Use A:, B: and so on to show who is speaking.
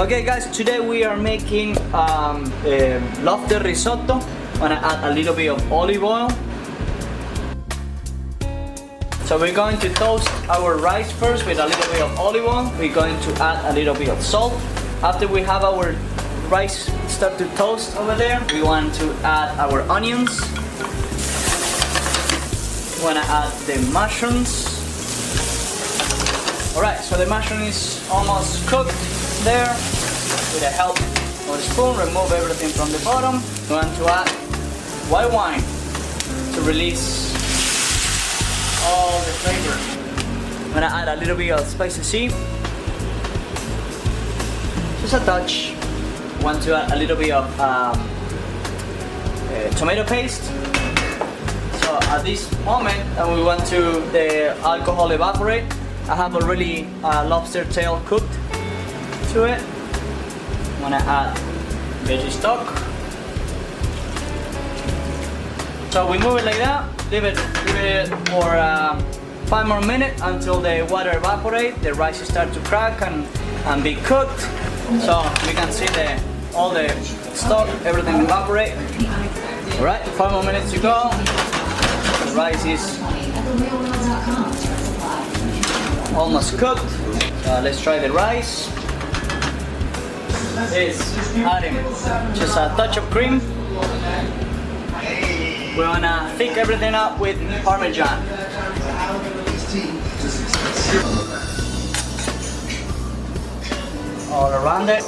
A: Okay guys, today we are making lobster risotto. I'm gonna add a little bit of olive oil. So we're going to toast our rice first with a little bit of olive oil. We're going to add a little bit of salt. After we have our rice start to toast over there, we want to add our onions. We want to add the mushrooms. Alright, so the mushroom is almost cooked there. With the help of the spoon, remove everything from the bottom. We want to add white wine to release all the flavor. I'm gonna add a little bit of spicy, just a touch. Want to add a little bit of tomato paste. So at this moment, we want to the alcohol evaporate. I have already lobster tail cooked to it. I'm gonna add veggie stock. So we move it like that. Leave it for 5 more minutes until the water evaporates. The rice start to crack and be cooked. So we can see all the stock, everything evaporate. Alright, 5 more minutes to go. The rice is almost cooked. So let's try the rice. Is adding just a touch of cream. We're gonna thick everything up with Parmesan. All around it.